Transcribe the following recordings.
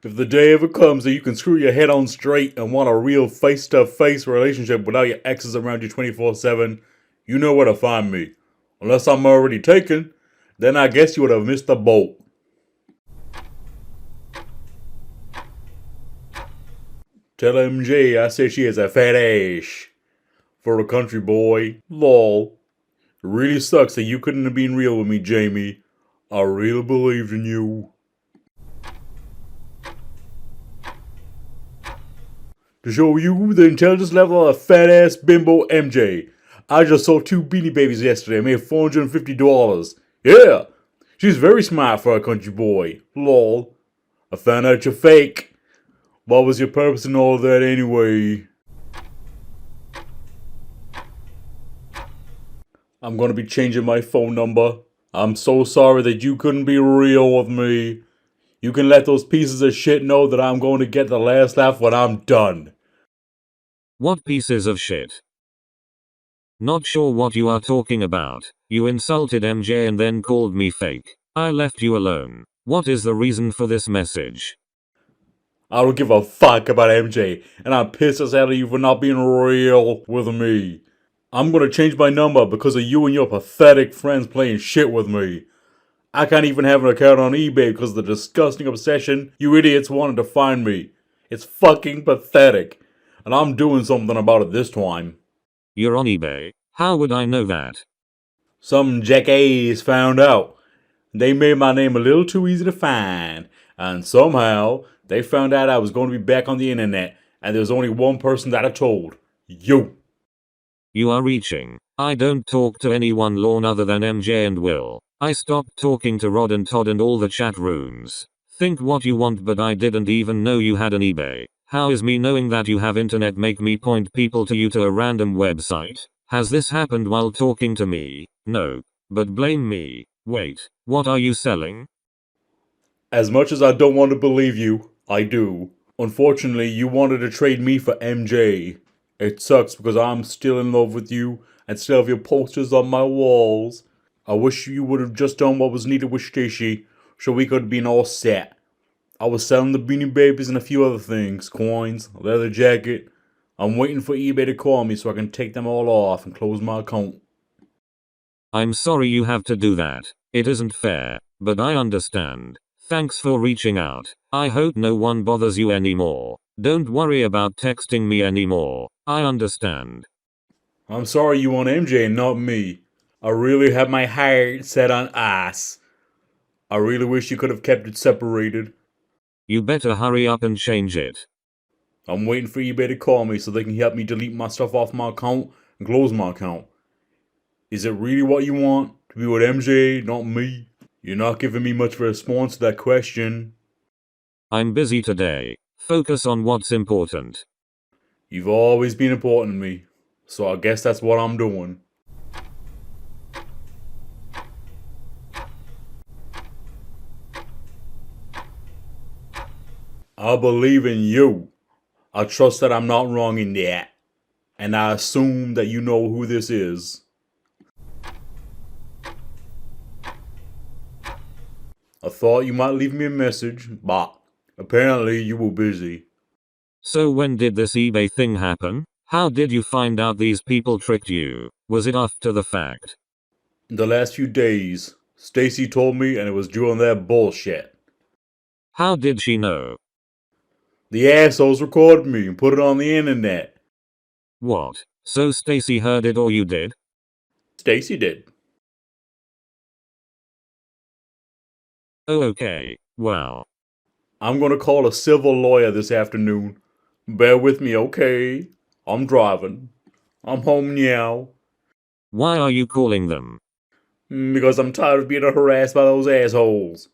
If the day ever comes that you can screw your head on straight and want a real face-to-face relationship without your exes around you 24/7, you know where to find me. Unless I'm already taken, then I guess you would have missed the boat. Tell MJ I say she is a fat ass. For a country boy. Lol. It really sucks that you couldn't have been real with me, Jamie. I really believed in you. To show you the intelligence level of fat ass bimbo MJ, I just sold 2 Beanie Babies yesterday and made $450. Yeah! She's very smart for a country boy. Lol. I found out you're fake. What was your purpose in all of that anyway? I'm gonna be changing my phone number. I'm so sorry that you couldn't be real with me. You can let those pieces of shit know that I'm going to get the last laugh when I'm done. What pieces of shit? Not sure what you are talking about. You insulted MJ and then called me fake. I left you alone. What is the reason for this message? I don't give a fuck about MJ, and I'm pissed as hell at you for not being real with me. I'm gonna change my number because of you and your pathetic friends playing shit with me. I can't even have an account on eBay because of the disgusting obsession you idiots wanted to find me. It's fucking pathetic, and I'm doing something about it this time. You're on eBay. How would I know that? Some jackass found out. They made my name a little too easy to find, and somehow they found out I was going to be back on the internet, and there's only one person that I told. You. You are reaching. I don't talk to anyone Lorne other than MJ and Will. I stopped talking to Rod and Todd and all the chat rooms. Think what you want, but I didn't even know you had an eBay. How is me knowing that you have internet make me point people to you to a random website? Has this happened while talking to me? No. But blame me. Wait, what are you selling? As much as I don't want to believe you, I do. Unfortunately, you wanted to trade me for MJ. It sucks because I'm still in love with you and still have your posters on my walls. I wish you would have just done what was needed with Stacy so we could have been all set. I was selling the Beanie Babies and a few other things, coins, a leather jacket. I'm waiting for eBay to call me so I can take them all off and close my account. I'm sorry you have to do that. It isn't fair, but I understand. Thanks for reaching out. I hope no one bothers you anymore. Don't worry about texting me anymore. I understand. I'm sorry you want MJ and not me. I really have my heart set on us. I really wish you could have kept it separated. You better hurry up and change it. I'm waiting for eBay to call me so they can help me delete my stuff off my account and close my account. Is it really what you want? To be with MJ, not me? You're not giving me much of a response to that question. I'm busy today. Focus on what's important. You've always been important to me, so I guess that's what I'm doing. I believe in you. I trust that I'm not wrong in that. And I assume that you know who this is. I thought you might leave me a message, but apparently you were busy. So when did this eBay thing happen? How did you find out these people tricked you? Was it after the fact? In the last few days, Stacy told me and it was due on that bullshit. How did she know? The assholes recorded me and put it on the internet. What? So Stacy heard it or you did? Stacy did. Oh, okay. Wow. I'm gonna call a civil lawyer this afternoon. Bear with me, okay? I'm driving. I'm home now. Why are you calling them? Because I'm tired of being harassed by those assholes.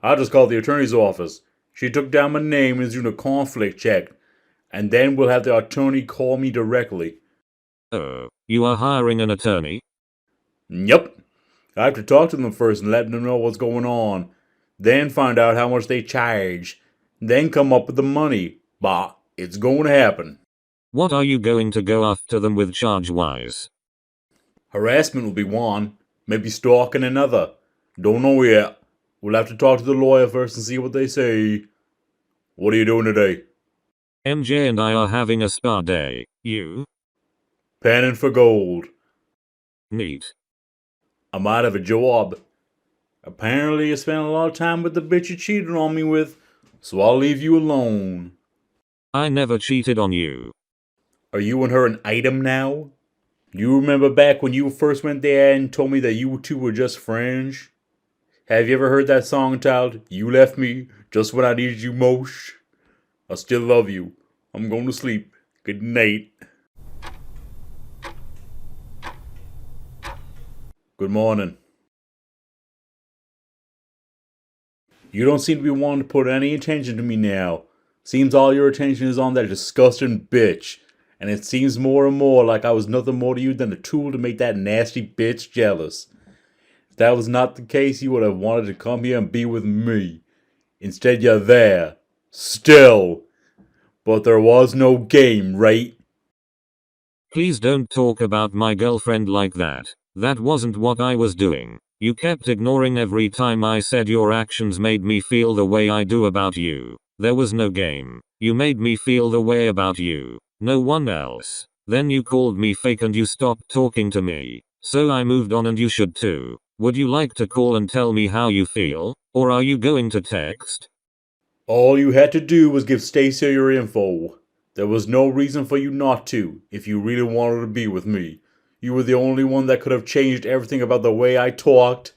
I just called the attorney's office. She took down my name and is doing a conflict check. And then we'll have the attorney call me directly. Oh, you are hiring an attorney? Yup. I have to talk to them first and let them know what's going on. Then find out how much they charge. Then come up with the money. But it's going to happen. What are you going to go after them with charge-wise? Harassment will be one. Maybe stalking another. Don't know yet. We'll have to talk to the lawyer first and see what they say. What are you doing today? MJ and I are having a spa day. You? Panning for gold. Neat. I might have a job. Apparently, you spent a lot of time with the bitch you cheated on me with, so I'll leave you alone. I never cheated on you. Are you and her an item now? You remember back when you first went there and told me that you two were just friends? Have you ever heard that song titled You Left Me Just When I Needed You Most? I still love you. I'm going to sleep. Good night. Good morning. You don't seem to be wanting to put any attention to me now. Seems all your attention is on that disgusting bitch. And it seems more and more like I was nothing more to you than a tool to make that nasty bitch jealous. If that was not the case, you would have wanted to come here and be with me. Instead, you're there. Still. But there was no game, right? Please don't talk about my girlfriend like that. That wasn't what I was doing. You kept ignoring every time I said your actions made me feel the way I do about you. There was no game. You made me feel the way about you. No one else. Then you called me fake and you stopped talking to me. So I moved on and you should too. Would you like to call and tell me how you feel? Or are you going to text? All you had to do was give Stacia your info. There was no reason for you not to, if you really wanted to be with me. You were the only one that could have changed everything about the way I talked,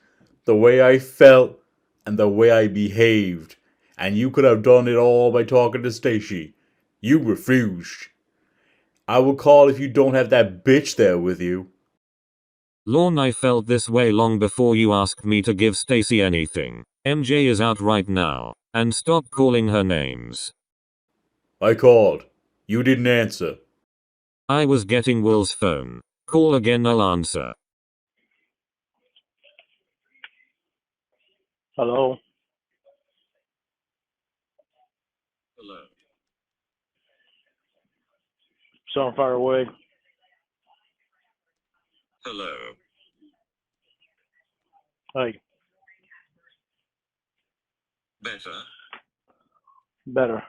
the way I felt, and the way I behaved. And you could have done it all by talking to Stacy. You refused. I will call if you don't have that bitch there with you. Lorne, I felt this way long before you asked me to give Stacy anything. MJ is out right now. And stop calling her names. I called. You didn't answer. I was getting Will's phone. Call again, I'll answer. Hello. Hello. Sound far away. Hello. Hi. Better? Better.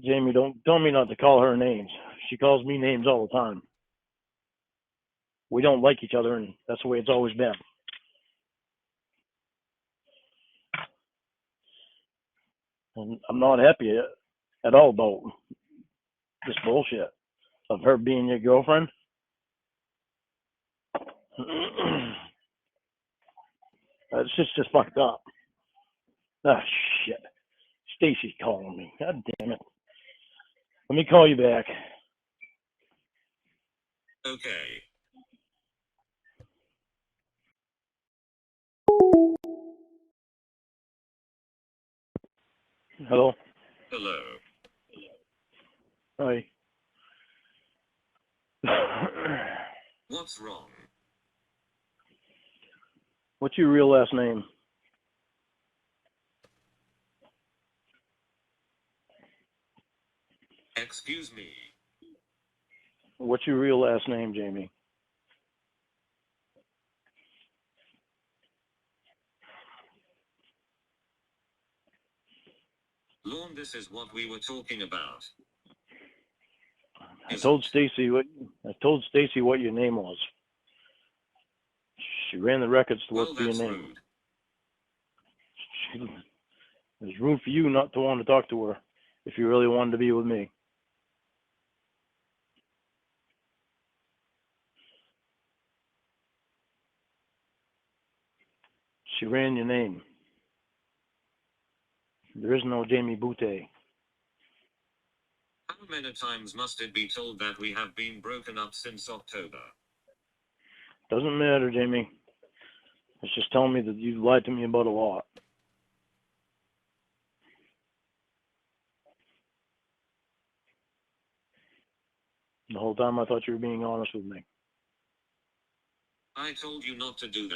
Jamie, don't tell me not to call her names. She calls me names all the time. We don't like each other, and that's the way it's always been. And I'm not happy at all about this bullshit of her being your girlfriend. It's just fucked up. Ah, shit. Stacy's calling me. God damn it. Let me call you back. Okay. Hello. Hello. Hi. What's wrong? What's your real last name? Excuse me. What's your real last name, Jamie? Lorne, this is what we were talking about. I told Stacy what your name was. She ran the records to look for your name. Rude. There's room for you not to want to talk to her if you really wanted to be with me. She ran your name. There is no Jamie Boutte. How many times must it be told that we have been broken up since October? Doesn't matter, Jamie. It's just telling me that you lied to me about a lot. The whole time I thought you were being honest with me. I told you not to do that.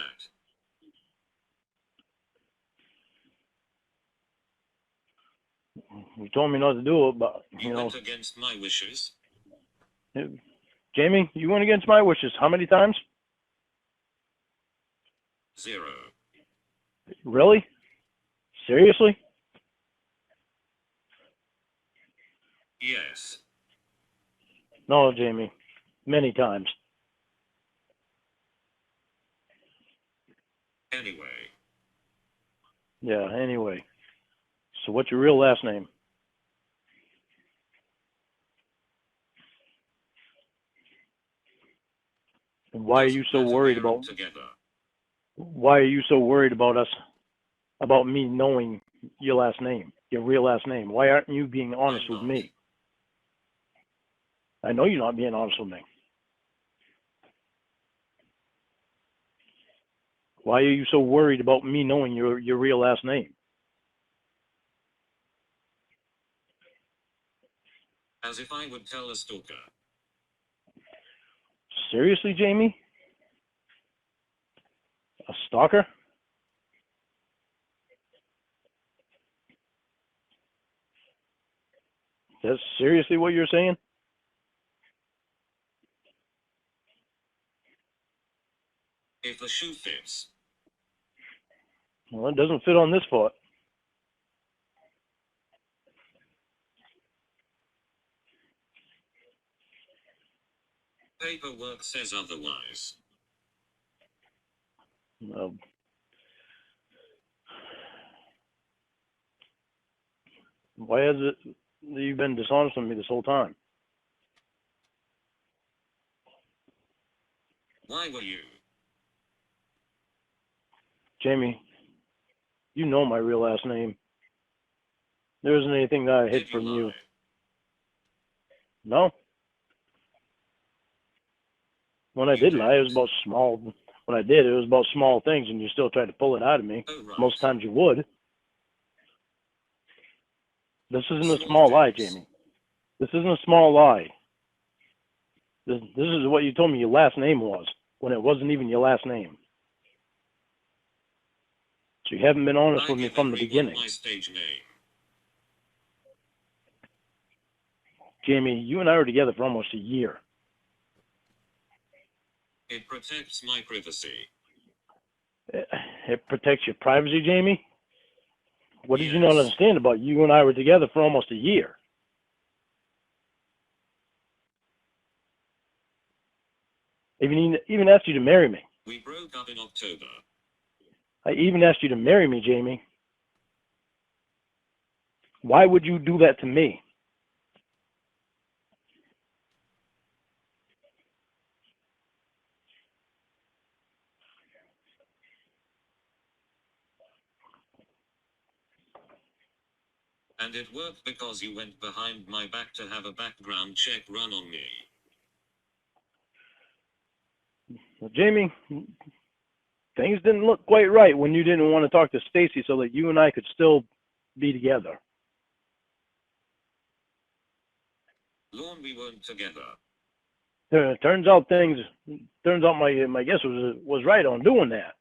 You told me not to do it, but, You went against my wishes? Jamie, you went against my wishes. How many times? 0. Really? Seriously? Yes. No, Jamie. Many times. Anyway. Yeah, anyway. So what's your real last name? And why are you so worried about together? why are you so worried about about me knowing your last name, your real last name? Why aren't you being honest with me? I know you're not being honest with me. Why are you so worried about me knowing your real last name? As if I would tell a stalker. Seriously, Jamie? A stalker? That's seriously what you're saying? If the shoe fits. Well, it doesn't fit on this foot. Paperwork says otherwise. Why has it you've been dishonest with me this whole time? Why were you? Jamie, you know my real last name. There isn't anything that I hid from you. No. When I did lie, it was about small. When I did, it was about small things, and you still tried to pull it out of me. Oh, right. Most times you would. This isn't a small lie, Jamie. This isn't a small lie. This is what you told me your last name was, when it wasn't even your last name. So you haven't been honest with me from the beginning. My stage name. Jamie, you and I were together for almost a year. It protects my privacy. It protects your privacy, Jamie? What did you not understand about you and I were together for almost a year? Even asked you to marry me. We broke up in October. I even asked you to marry me, Jamie. Why would you do that to me? And it worked because you went behind my back to have a background check run on me. Well, Jamie, things didn't look quite right when you didn't want to talk to Stacy so that you and I could still be together. Lorne, we weren't together. Turns out my guess was right on doing that.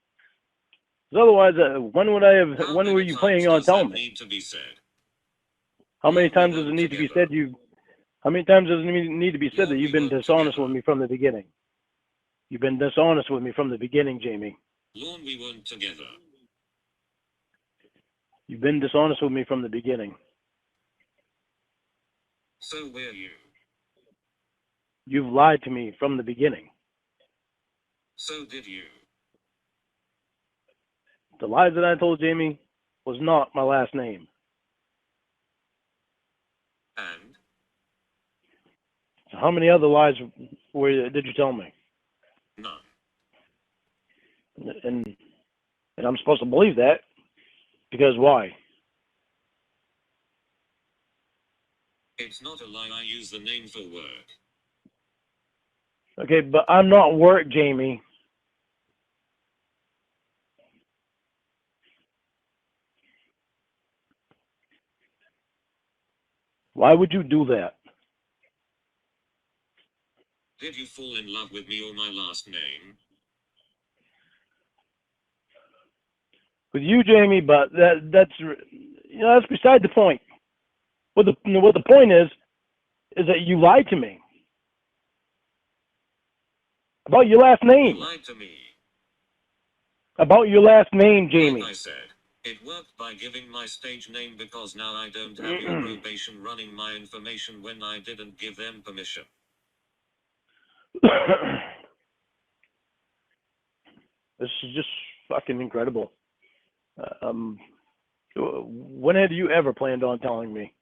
Because otherwise, when were you planning on telling me? Need to be said? How many times does it need to be said how many times does it need to be said that you've been dishonest with me from the beginning? You've been dishonest with me from the beginning, Jamie. Lorne, we weren't together. You've been dishonest with me from the beginning. So were you. You've lied to me from the beginning. So did you. The lies that I told Jamie was not my last name. And? So how many other lies did you tell me? None. And I'm supposed to believe that, because why? It's not a lie, I use the name for work. Okay, but I'm not work, Jamie. Why would you do that? Did you fall in love with me or my last name? With you, Jamie, but that's beside the point. What the point is that you lied to me about your last name. You lied to me. About your last name, Jamie. Like I said. It worked by giving my stage name because now I don't have your probation running my information when I didn't give them permission. This is just fucking incredible. When had you ever planned on telling me?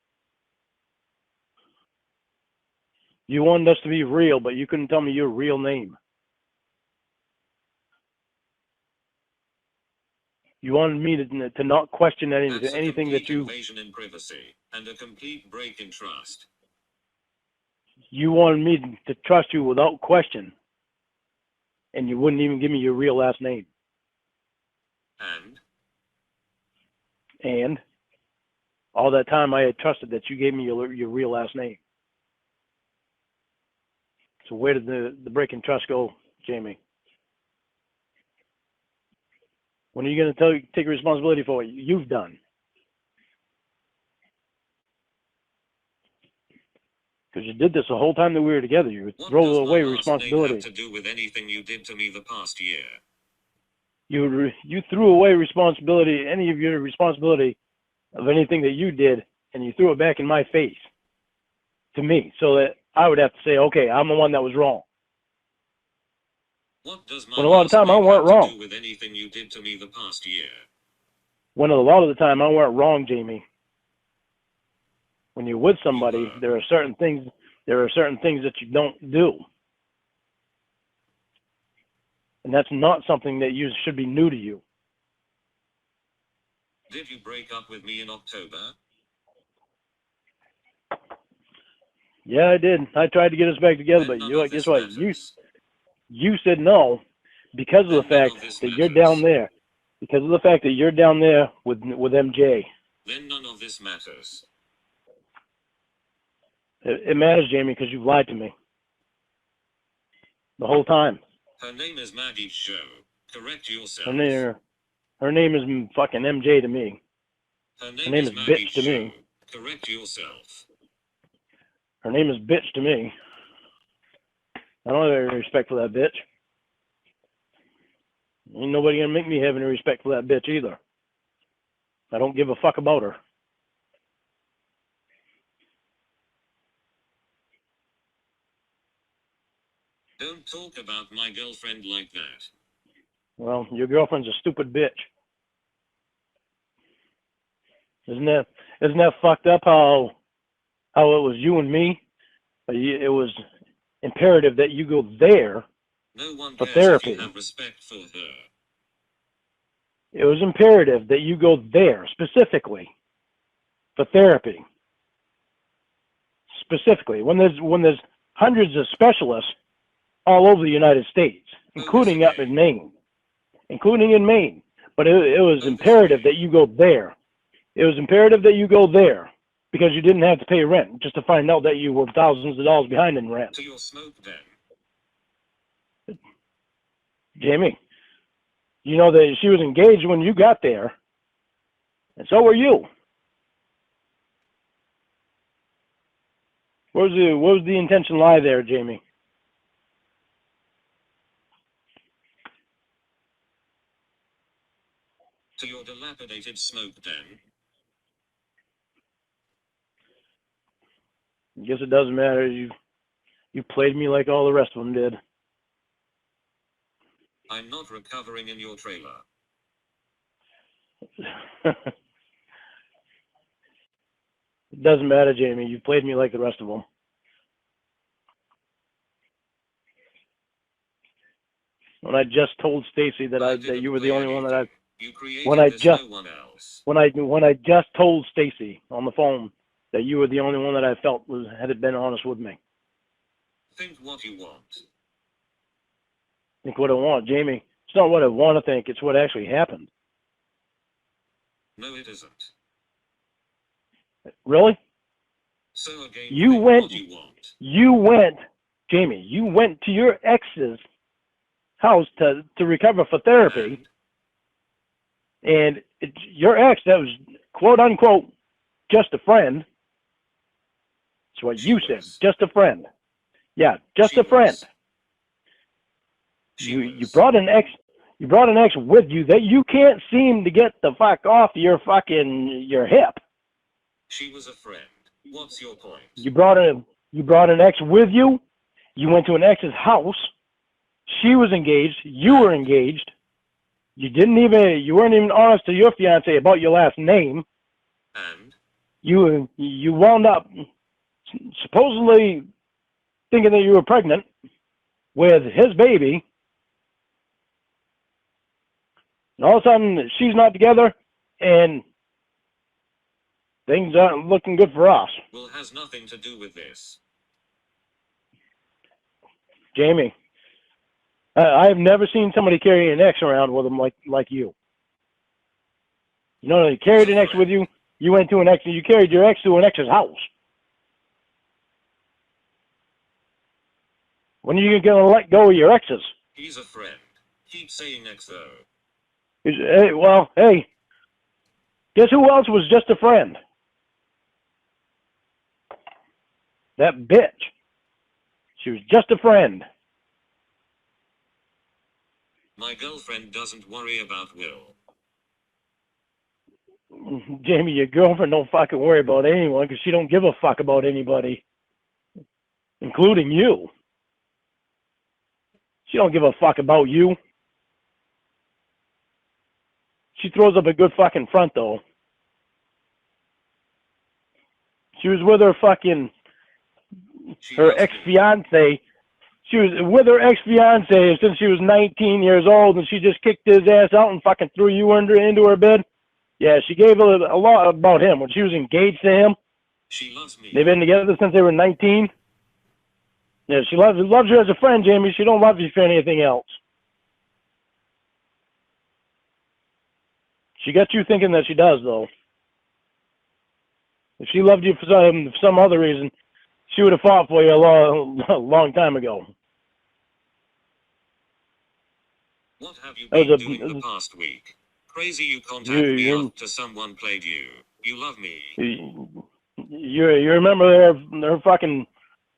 You wanted us to be real, but you couldn't tell me your real name. You wanted me to not question That's anything that you... invasion in privacy and a complete break in trust. You wanted me to trust you without question, and you wouldn't even give me your real last name. And all that time I had trusted that you gave me your real last name. So where did the break in trust go, Jamie? When are you going to take responsibility for what you've done? Because you did this the whole time that we were together. You throw away responsibility. What does my last name have to do with anything you did to me the past year? You threw away responsibility, any of your responsibility of anything that you did, and you threw it back in my face to me, so that I would have to say, okay, I'm the one that was wrong. What does my when a lot of the time I weren't wrong. Do with anything you did to me the past year? When a lot of the time I weren't wrong, Jamie. When you're with somebody, there are certain things that you don't do. And that's not something that should be new to you. Did you break up with me in October? Yeah, I did. I tried to get us back together, but guess what? You said no because of the fact that you're down there. Because of the fact that you're down there with MJ. Then none of this matters. It matters, Jamie, because you've lied to me. The whole time. Her name is Maggie Show. Correct yourself. Her name is fucking MJ to me. Her name is bitch to me. Correct yourself. Her name is bitch to me. I don't have any respect for that bitch. Ain't nobody gonna make me have any respect for that bitch either. I don't give a fuck about her. Don't talk about my girlfriend like that. Well, your girlfriend's a stupid bitch. Isn't that fucked up how it was you and me? It was imperative that you go there for therapy. If you have respect for her. It was imperative that you go there specifically for therapy. Specifically, when there's hundreds of specialists all over the United States, including up in Maine. But it was imperative that you go there. It was imperative that you go there because you didn't have to pay rent just to find out that you were thousands of dollars behind in rent. To your smoke den. Jamie, you know that she was engaged when you got there, and so were you. What was the intention lie there, Jamie? To your dilapidated smoke den. I guess it doesn't matter. You played me like all the rest of them did. I'm not recovering in your trailer. It doesn't matter, Jamie. You played me like the rest of them. When I just told Stacy that you were the only one that I... When I just told Stacy on the phone that you were the only one that I felt had been honest with me. Think what you want. Think what I want, Jamie. It's not what I want to think. It's what actually happened. No, it isn't. Really? So again, you went, Jamie, you went to your ex's house to recover for therapy. And your ex, that was quote unquote just a friend. That's what you said. Just a friend. Yeah, just a friend. You brought an ex. You brought an ex with you that you can't seem to get the fuck off your hip. She was a friend. What's your point? You brought an ex with you. You went to an ex's house. She was engaged. You were engaged. You weren't even honest to your fiance about your last name. And? You wound up supposedly thinking that you were pregnant with his baby. And all of a sudden, she's not together, and things aren't looking good for us. Well, has nothing to do with this. Jamie, I have never seen somebody carry an ex around with them like you. You know, you carried an ex with you. You went to an ex, and you carried your ex to an ex's house. When are you going to let go of your exes? He's a friend. Keep saying ex, though. Hey, guess who else was just a friend? That bitch. She was just a friend. My girlfriend doesn't worry about Will. Jamie, your girlfriend don't fucking worry about anyone because she don't give a fuck about anybody, including you. She don't give a fuck about you. She throws up a good fucking front, though. She was with her ex-fiance. She was with her ex-fiance since she was 19 years old, and she just kicked his ass out and fucking threw you into her bed. Yeah, she gave a lot about him when she was engaged to him. She loves me. They've been together since they were 19. Yeah, she loves you as a friend, Jamie. She don't love you for anything else. She got you thinking that she does, though. If she loved you for some other reason, she would have fought for you a long time ago. What have you been doing the past week? Crazy you contact me after someone played you. You love me. You remember their fucking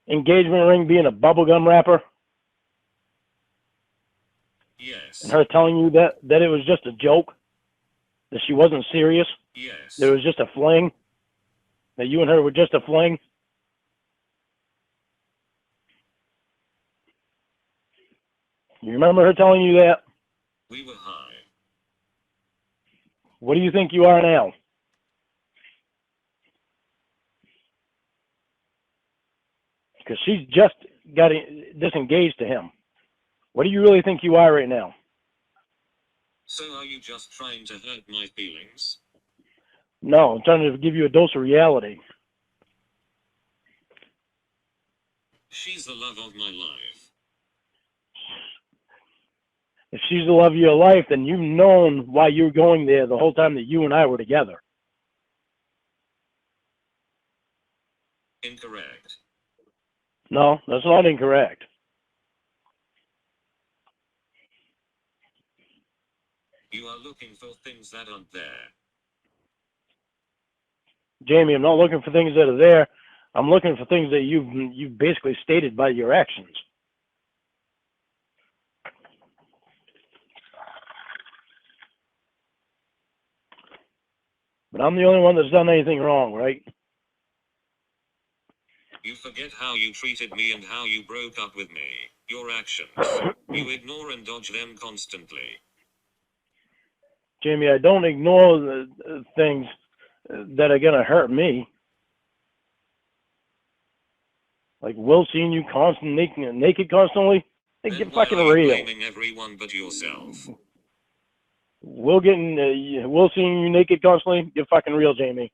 engagement ring being a bubblegum wrapper? Yes. And her telling you that it was just a joke? That she wasn't serious? Yes. That it was just a fling? That you and her were just a fling? You remember her telling you that? We were high. What do you think you are now? Because she's just got disengaged to him. What do you really think you are right now? So are you just trying to hurt my feelings? No, I'm trying to give you a dose of reality. She's the love of my life. If she's the love of your life, then you've known why you were going there the whole time that you and I were together. Incorrect. No, that's not incorrect. You are looking for things that aren't there. Jamie, I'm not looking for things that are there. I'm looking for things that you've basically stated by your actions. But I'm the only one that's done anything wrong, right? You forget how you treated me and how you broke up with me. Your actions. You ignore and dodge them constantly. Jamie, I don't ignore the things that are going to hurt me. Like Will seeing you naked constantly. Hey, get fucking real. Why are you blaming everyone but yourself? Will seeing you naked constantly. Get fucking real, Jamie.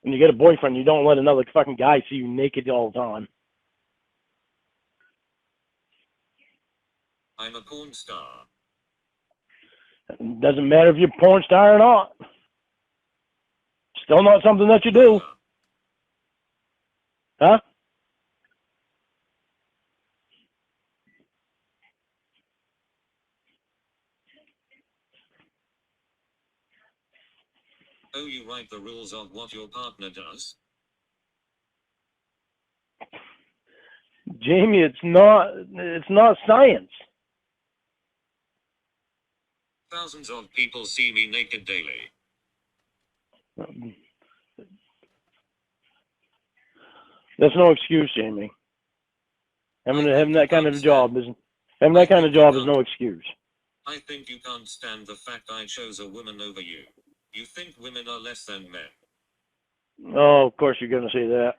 When you get a boyfriend, you don't let another fucking guy see you naked all the time. I'm a porn star. It doesn't matter if you're a porn star or not. Still not something that you do. Huh? Oh, you write the rules of what your partner does? Jamie, it's not science. Thousands of people see me naked daily. That's no excuse, Jamie. Having that kind of a job is no excuse. I think you can't stand the fact I chose a woman over you. You think women are less than men. Oh, of course you're going to say that.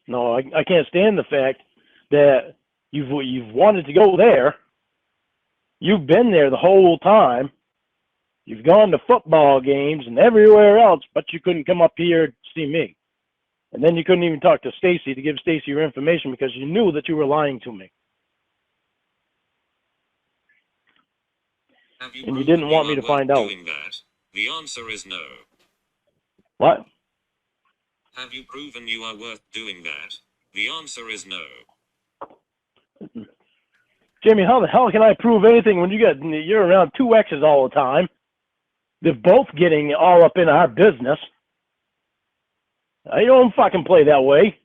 No, I can't stand the fact that you've wanted to go there. You've been there the whole time. You've gone to football games and everywhere else, but you couldn't come up here to see me. And then you couldn't even talk to Stacy to give Stacy your information because you knew that you were lying to me. And you didn't want me to find out. Doing that? The answer is no. What? Have you proven you are worth doing that? The answer is no. Jamie, how the hell can I prove anything when you're around two exes all the time? They're both getting all up in our business. I don't fucking play that way.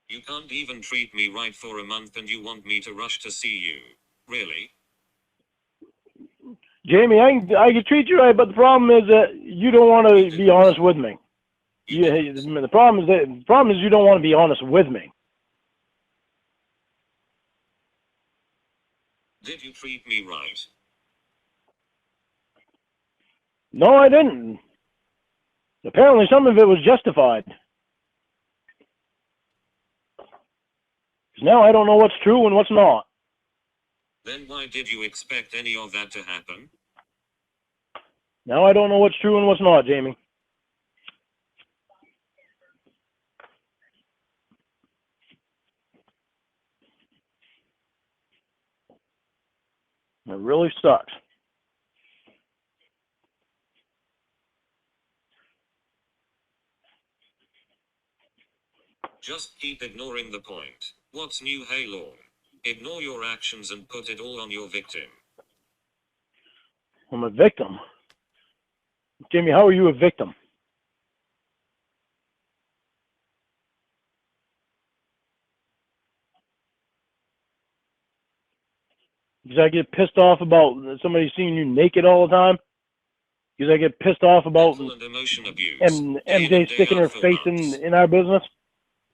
You can't even treat me right for a month and you want me to rush to see you. Really? Jamie, I can treat you right, but the problem is that you don't want to be honest with me. The problem is you don't want to be honest with me. Did you treat me right? No, I didn't. Apparently some of it was justified. Now I don't know what's true and what's not. Then why did you expect any of that to happen? Now I don't know what's true and what's not, Jamie. It really sucks. Just keep ignoring the point. What's new, hey Lorne? Ignore your actions and put it all on your victim. I'm a victim. Jamie, how are you a victim? Because I get pissed off about somebody seeing you naked all the time? Because I get pissed off about mental and emotion abuse. MJ sticking her face in our business?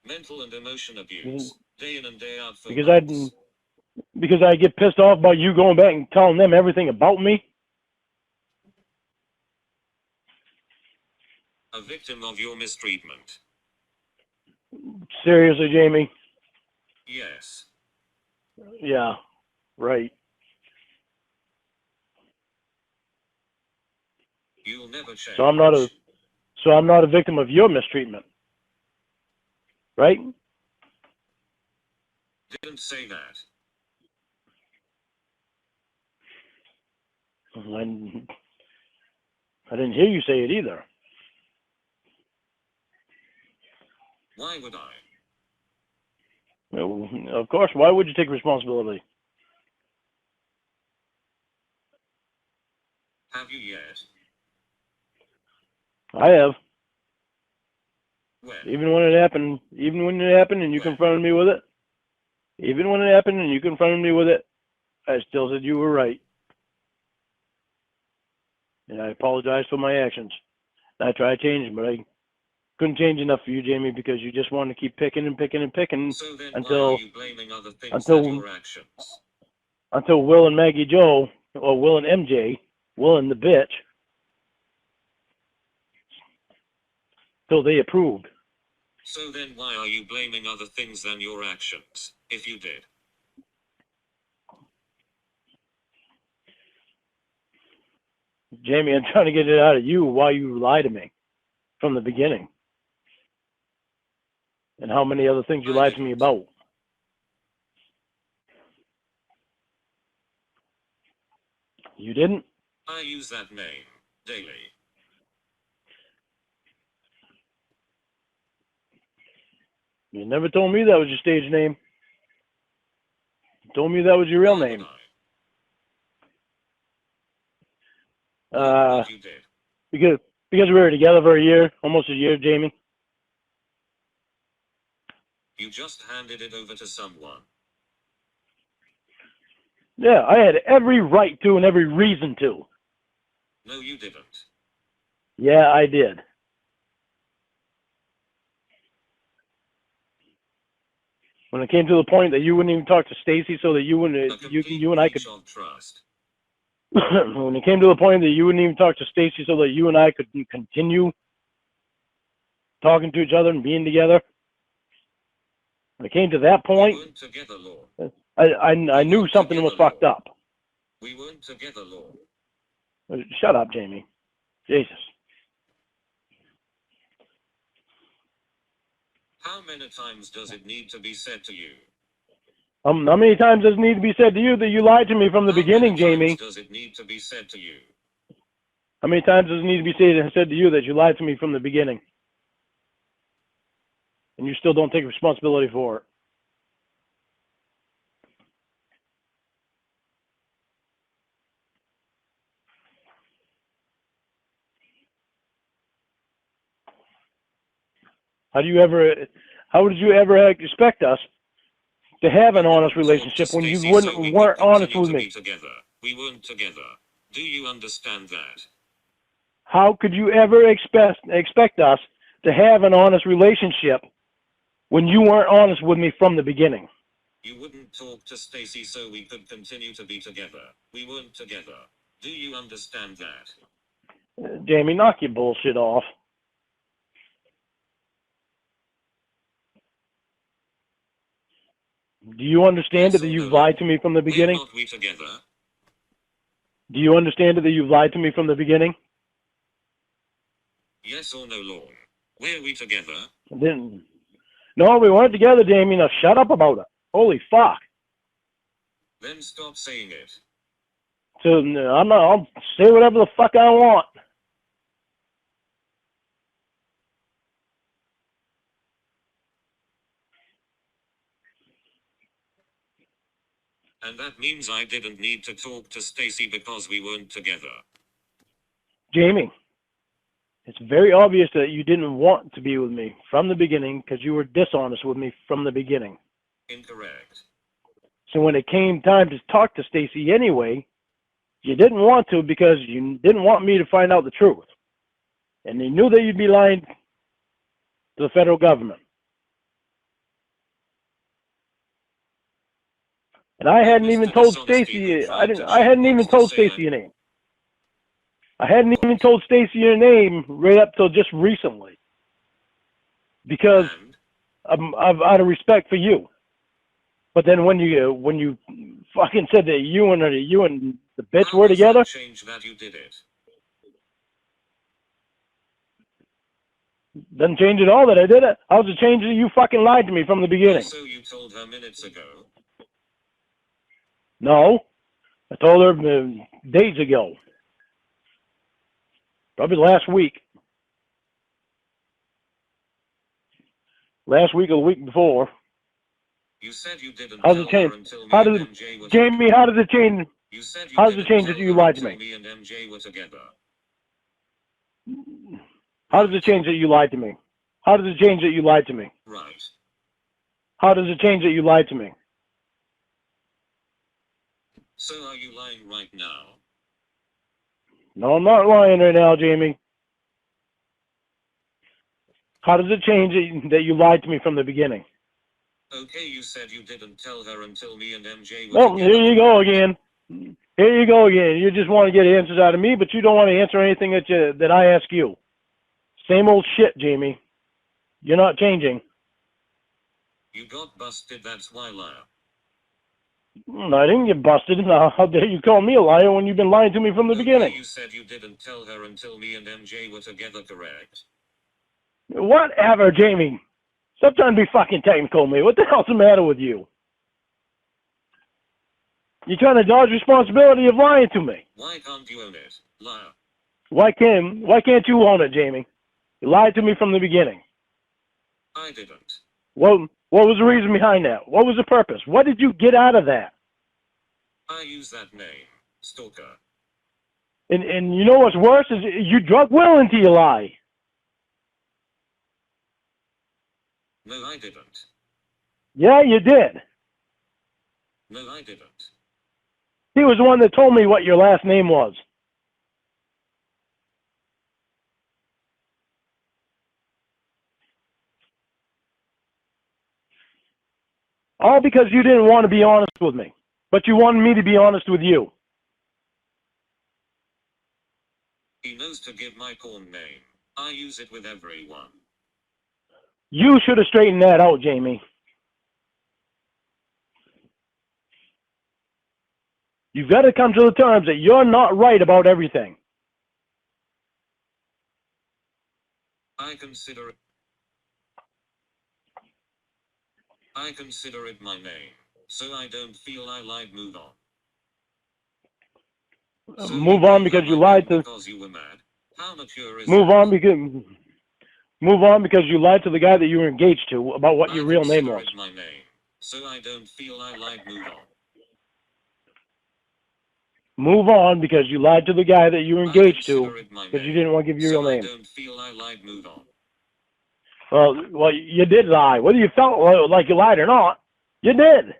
Mental and emotion abuse. Day in and day out for because months. Because I get pissed off about you going back and telling them everything about me? A victim of your mistreatment. Seriously, Jamie? Yes. Yeah, right. You'll never change. So I'm not a victim of your mistreatment. Right? Didn't say that. I didn't hear you say it either. Why would I? Well, of course, why would you take responsibility? Have you yet? I have. When? Even when it happened and you confronted me with it. Even when it happened and you confronted me with it, I still said you were right. And I apologize for my actions. I tried changing, but I couldn't change enough for you, Jamie, because you just wanted to keep picking and picking and picking so then until why are you blaming other things than your actions? Until Will and Maggie Joe, or Will and MJ, Will and the bitch, till they approved. So then why are you blaming other things than your actions, if you did? Jamie, I'm trying to get it out of you why you lied to me from the beginning. And how many other things you lied to me about. You didn't? I use that name daily. You never told me that was your stage name. You told me that was your real name. You did. Because we were together for a year, almost a year, Jamie. You just handed it over to someone. Yeah, I had every right to and every reason to. No, you didn't. Yeah, I did. When it came to the point that you wouldn't even talk to Stacy so that you and I could of trust. when it came to the point that you wouldn't even talk to Stacy so that you and I could continue talking to each other and being together. When it came to that point, we weren't together, Lord. I knew something was fucked up. We weren't together, Lord. Shut up, Jamie. Jesus. How many times does it need to be said to you? How many times does it need to be said to you that you lied to me from the beginning, Jamie? How many times does it need to be said to you? How many times does it need to be said to you that you lied to me from the beginning? And you still don't take responsibility for it. How did you ever expect us to have an honest relationship when you weren't honest with me? We weren't together. Do you understand that? How could you ever expect us to have an honest relationship when you weren't honest with me from the beginning? You wouldn't talk to Stacy so we could continue to be together. We weren't together. Do you understand that? Jamie, knock your bullshit off. Do you understand that you've lied to me from the beginning? We're not we together? Do you understand that you've lied to me from the beginning? Yes or no, Lord? Were we together? No, we weren't together, Jamie. Now shut up about it. Holy fuck. Then stop saying it. So I'll say whatever the fuck I want. And that means I didn't need to talk to Stacy because we weren't together. Jamie, it's very obvious that you didn't want to be with me from the beginning because you were dishonest with me from the beginning. Incorrect. So when it came time to talk to Stacy anyway, you didn't want to because you didn't want me to find out the truth. And you knew that you'd be lying to the federal government. And I hadn't even told Stacy. I hadn't even told Stacy your name. I hadn't even told Stacy your name right up till just recently, because out of respect for you. But then when you fucking said that you and the bitch were together. Change that you did it. Doesn't change at all that I did it. How's it change that you fucking lied to me from the beginning? So you told her minutes ago. No, I told her days ago. Probably last week. Last week or the week before. You said you didn't tell her until me and MJ were together. Jamie, how does it change? You said you how does it change that you lied to me? Me and MJ were together. How does it change that you lied to me? How does it change that you lied to me? Right. How does it change that you lied to me? So are you lying right now? No, I'm not lying right now, Jamie. How does it change that you lied to me from the beginning? Okay, you said you didn't tell her until me and MJ were together. Here you go again. Here you go again. You just want to get answers out of me, but you don't want to answer anything that I ask you. Same old shit, Jamie. You're not changing. You got busted, that's why, liar. I didn't get busted. How dare you call me a liar when you've been lying to me from the beginning? You said you didn't tell her until me and MJ were together, correct? Whatever, Jamie. Stop trying to be fucking technical, mate. What the hell's the matter with you? You're trying to dodge responsibility of lying to me. Why can't you own it, liar? Why can't you own it, Jamie? You lied to me from the beginning. I didn't. What was the reason behind that? What was the purpose? What did you get out of that? I use that name, stalker. And you know what's worse is you drug Will into your lie. No, I didn't. Yeah, you did. No, I didn't. He was the one that told me what your last name was. All because you didn't want to be honest with me. But you wanted me to be honest with you. He knows to give my porn name. I use it with everyone. You should have straightened that out, Jamie. You've got to come to the terms that you're not right about everything. I consider it my name, so I don't feel I lied. Move on. So Move on because you lied to. Because you were mad. How mature is Move that? on because. Move on because you lied to the guy that you were engaged to about what your real name consider was. it my name, so I don't feel I lied. Move on. Move on because you lied to the guy that you were engaged to because you didn't want to give your real name. I don't feel I lied. Move on. Well, you did lie. Whether you felt like you lied or not, you did.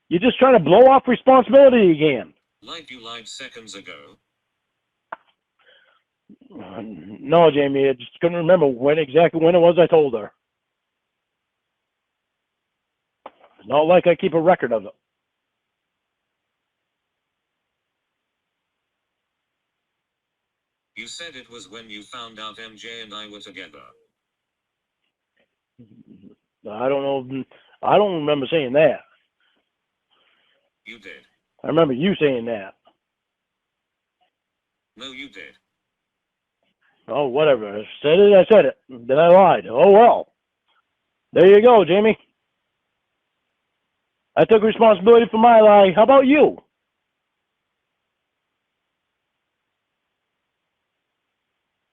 You're just trying to blow off responsibility again. Like you lied seconds ago. No, Jamie, I just couldn't remember exactly when it was I told her. Not like I keep a record of it. You said it was when you found out MJ and I were together. I don't know. I don't remember saying that. You did. I remember you saying that. No, you did. Oh, whatever. I said it, I said it. Then I lied. Oh, well. There you go, Jamie. I took responsibility for my lie. How about you?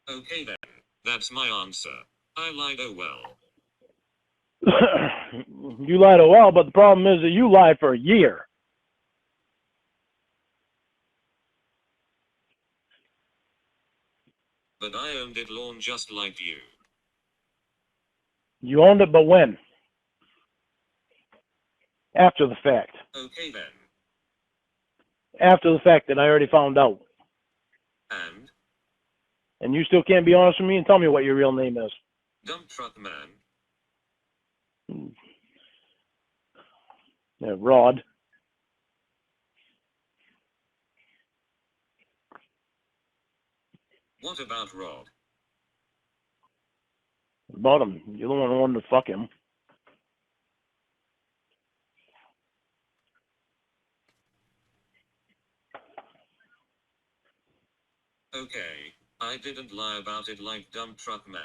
Okay then. That's my answer. I lied. Oh well. You lied, oh well, but the problem is that you lied for a year. But I owned it, Lorne, just like you. You owned it, but when? After the fact. Okay then. After the fact that I already found out. And? And you still can't be honest with me and tell me what your real name is. Dump truck man. Yeah, Rod. What about Rod? About him. You're the one who wanted to fuck him. Okay, I didn't lie about it like dump truck man.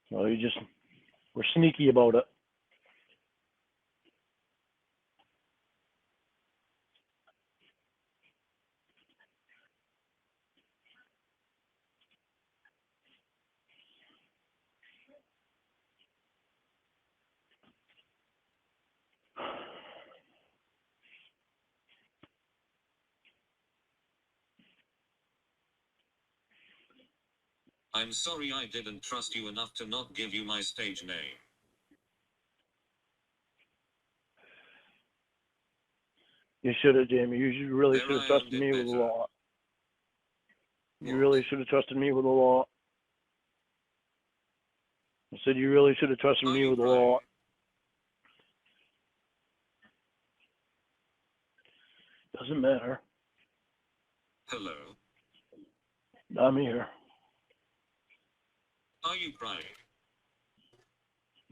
Well, you just were sneaky about it. I'm sorry I didn't trust you enough to not give you my stage name. You should have, Jamie. You really should have trusted me with a lot. You really should have trusted me with a lot. I said you really should have trusted me with a lot. Doesn't matter. Hello? I'm here. Are you crying?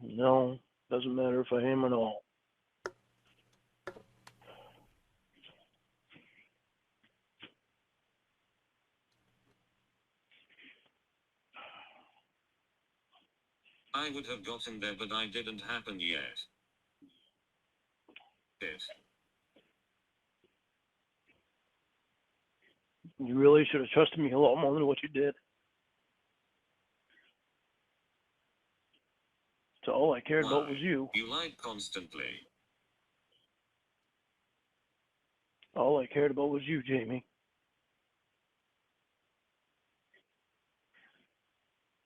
No, doesn't matter if I am or not. I would have gotten there, but I didn't happen yet. It. You really should have trusted me a lot more than what you did. So all I cared about was you. You lied constantly. All I cared about was you, Jamie.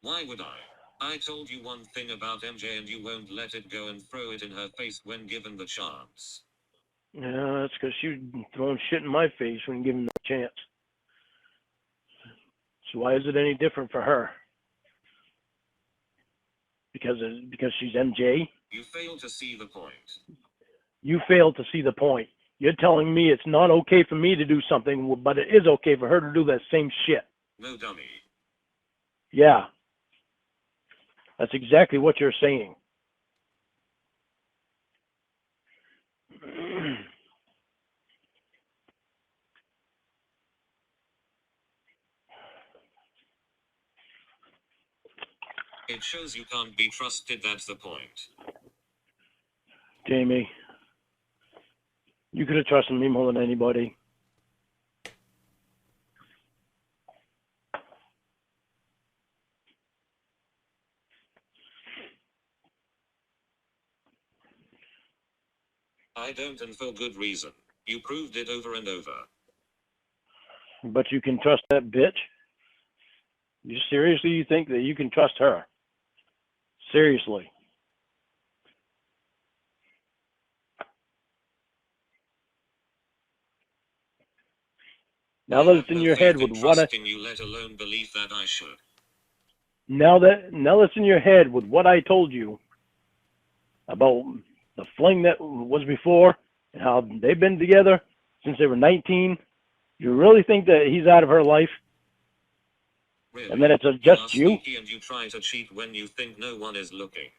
Why would I? I told you one thing about MJ and you won't let it go and throw it in her face when given the chance. Yeah, that's because she was throwing shit in my face when given the chance. So why is it any different for her? Because she's MJ? You fail to see the point. You fail to see the point. You're telling me it's not okay for me to do something, but it is okay for her to do that same shit. No, dummy. Yeah. That's exactly what you're saying. It shows you can't be trusted, that's the point. Jamie, you could have trusted me more than anybody. I don't, and for good reason. You proved it over and over. But you can trust that bitch? You seriously think that you can trust her? Seriously. Now I that have it's in no your faith head in with what I trusting you, let alone believe that I should. now that's in your head with what I told you about the fling that was before and how they've been together since they were 19, you really think that he's out of her life? Really? And then it's You just are you? sneaky and you try to cheat when you think no one is looking.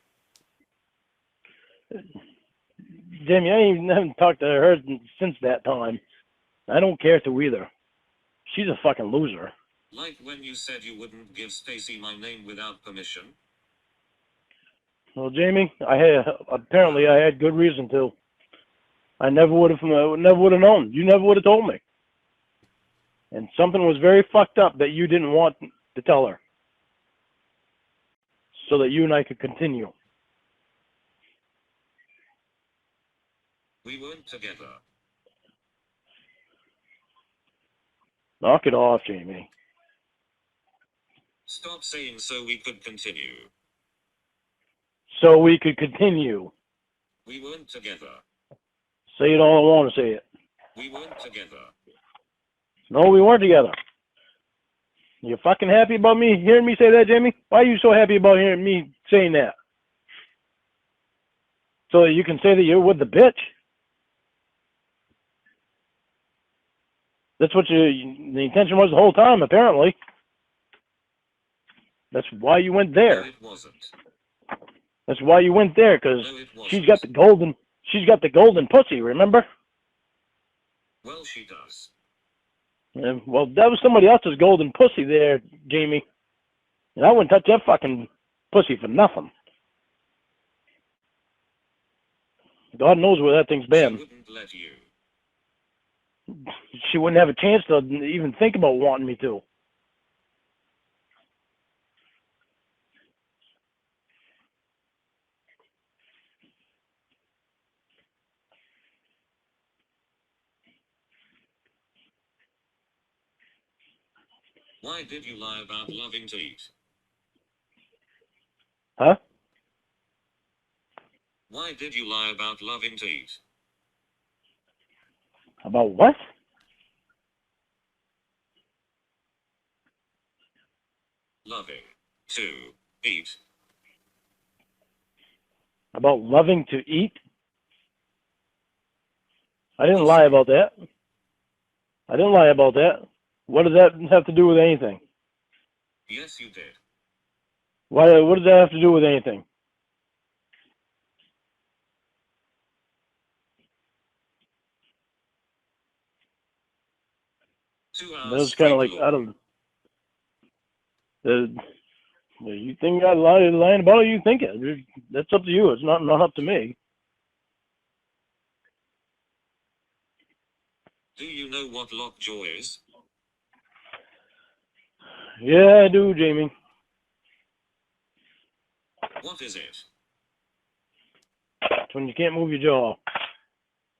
Jamie, I haven't talked to her since that time. I don't care to either. She's a fucking loser. Like when you said you wouldn't give Stacy my name without permission? Well, Jamie, apparently I had good reason to. I never would have known. You never would have told me. And something was very fucked up that you didn't want to tell her, so that you and I could continue. We weren't together. Knock it off, Jamie. Stop saying so we could continue. So we could continue. We weren't together. Say it all I want to say it. We weren't together. No, we weren't together. You fucking happy about me hearing me say that, Jamie? Why are you so happy about hearing me saying that? So that you can say that you're with the bitch? That's what the intention was the whole time, apparently. That's why you went there. No, it wasn't. That's why you went there, because No, she's got the golden pussy, remember? Well, she does. Yeah, well, that was somebody else's golden pussy there, Jamie. And I wouldn't touch that fucking pussy for nothing. God knows where that thing's She been. wouldn't let you. She wouldn't have a chance to even think about wanting me to. Why did you lie about loving to eat? Huh? Why did you lie about loving to eat? About what? Loving to eat. About loving to eat? I didn't lie about that. I didn't lie about that. What does that have to do with anything? Yes, you did. What does that have to do with anything? That was kind of like, I don't. You think I lying about it? You think it? That's up to you. It's not up to me. Do you know what lockjaw is? Yeah, I do, Jamie. What is it? It's when you can't move your jaw.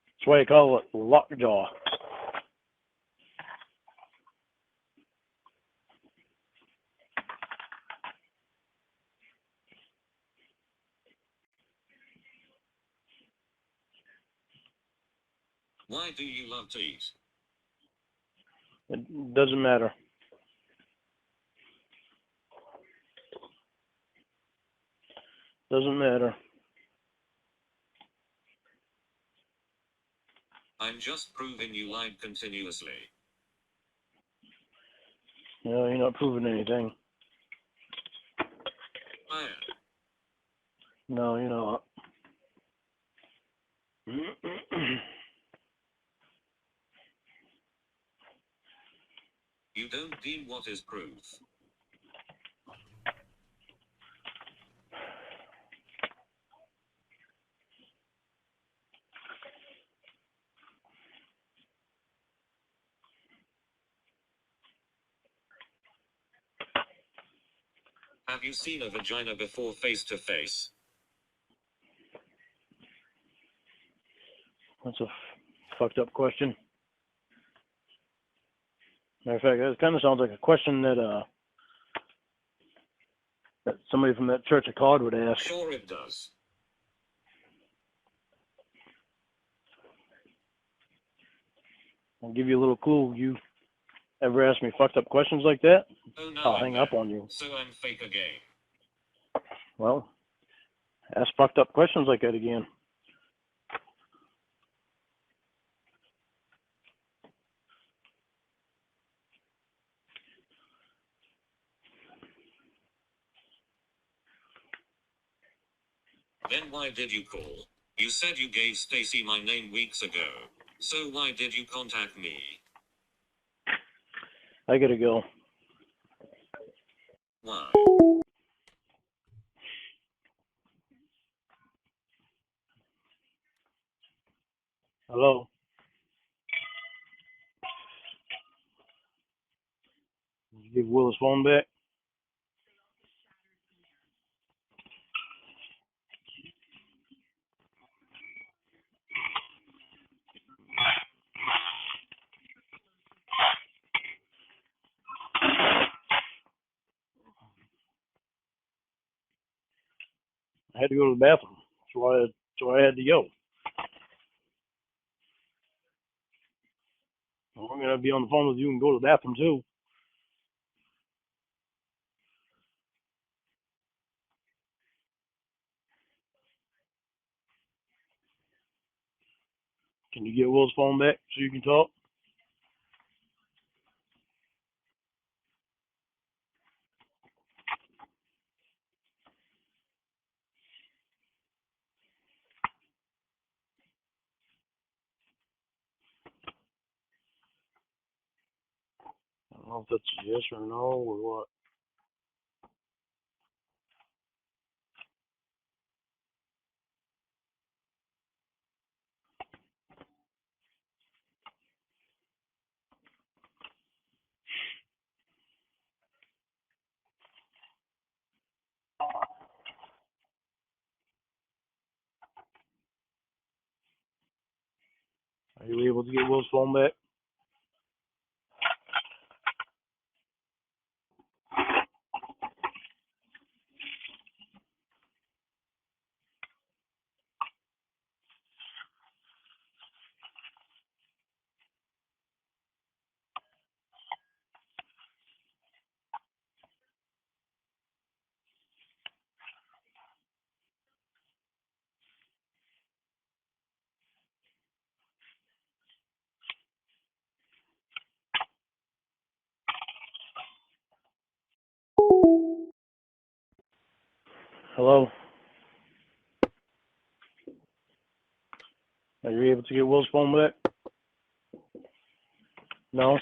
That's why I call it lockjaw. Why do you love to eat? It doesn't matter. Doesn't matter. I'm just proving you lied continuously. No, you're not proving anything. I am. No, you're not. You don't deem what is proof. Have you seen a vagina before face to face? That's a fucked up question. Matter of fact, it kind of sounds like a question that somebody from that Church of God would ask. Sure it does. I'll give you a little clue. You ever ask me fucked up questions like that? Oh no, I'll hang up on you. So I'm fake again. Well, ask fucked up questions like that again. Then why did you call? You said you gave Stacy my name weeks ago. So why did you contact me? I gotta go. Why? Hello? Did you give Will his phone back? I had to go to the bathroom. So I had to go. I'm gonna be on the phone with you and go to the bathroom too. Can you get Will's phone back so you can talk? I don't know if that's a yes or no or what. Are you able to get Will's phone back? Hello? Are you able to get Will's phone back? No?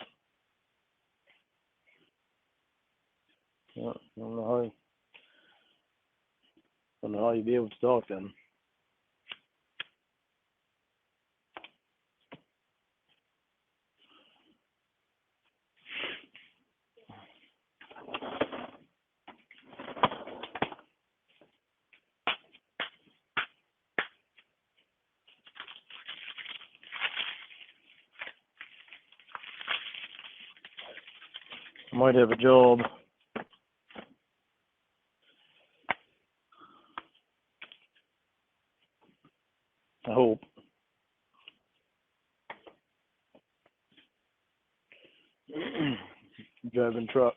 I don't know how you'd be able to talk then. I might have a job. I hope. driving truck.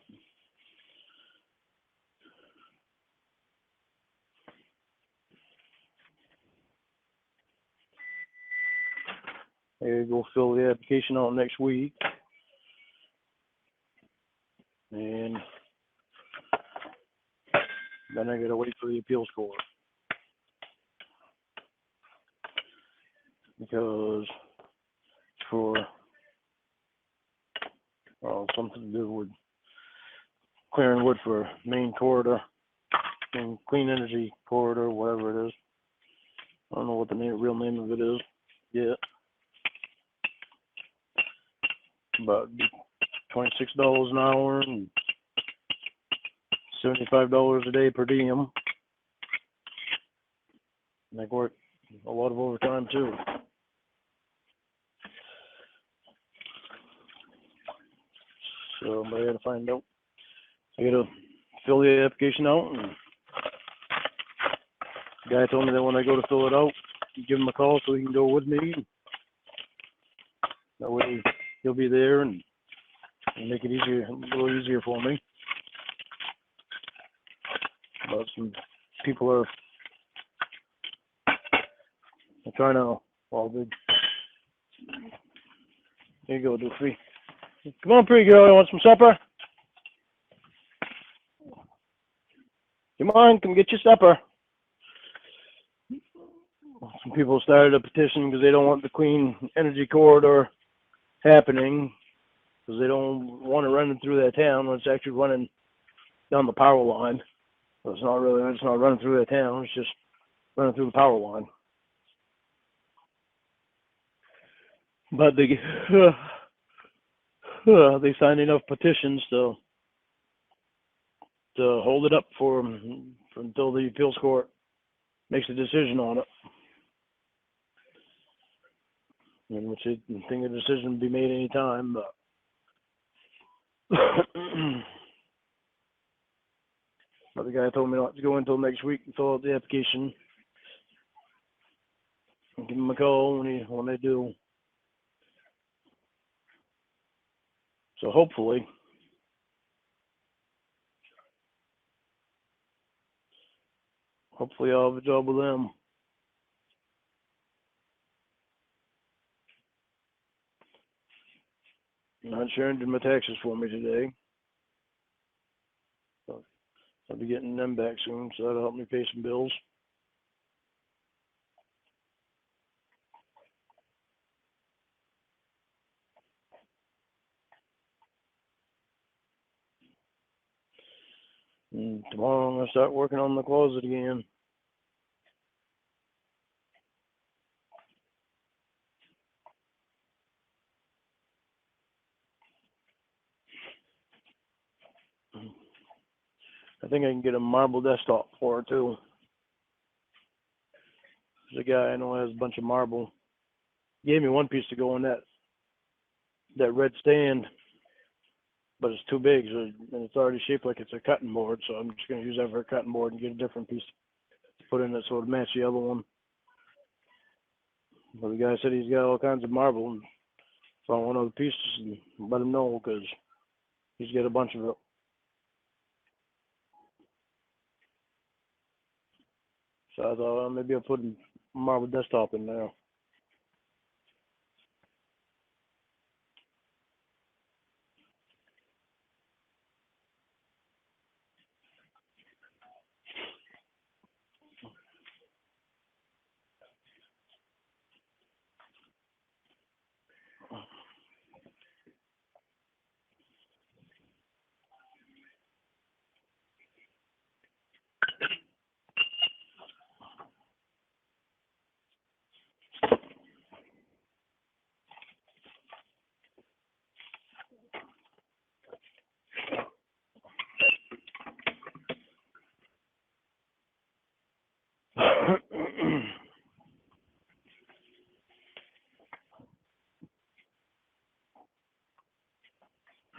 I gotta go fill the application out next week. And then I gotta wait for the appeals court. Because it's for something to do with clearing wood for main corridor, and clean energy corridor, whatever it is. I don't know what the real name of it is yet. But $26 an hour and $75 a day per diem. And I work a lot of overtime too. So, but I gotta find out. I gotta fill the application out, and the guy told me that when I go to fill it out, give him a call so he can go with me. That way he'll be there and make it easier, a little easier for me. But some people are trying to, well, there you go, Doofy. Come on, pretty girl, you want some supper? Come on, come get your supper. Some people started a petition because they don't want the clean energy corridor happening, because they don't want it running through that town when it's actually running down the power line. So it's not running through that town, it's just running through the power line. But they signed enough petitions to hold it up for until the appeals court makes a decision on it. In which I think a decision will be made any time, but but the guy told me not to go until next week and fill out the application. I'll give him a call when they do. So hopefully I'll have a job with them. Not Sharon did my taxes for me today. So I'll be getting them back soon, so that'll help me pay some bills. And tomorrow I'm going to start working on the closet again. I think I can get a marble desktop for it too. There's a guy I know has a bunch of marble. He gave me one piece to go in that red stand, but it's too big, and it's already shaped like it's a cutting board, so I'm just going to use that for a cutting board and get a different piece to put in that sort of match the other one. But the guy said he's got all kinds of marble, and so I want other pieces and let him know, because he's got a bunch of it. So I thought, well, maybe I'll put a marble desktop in there.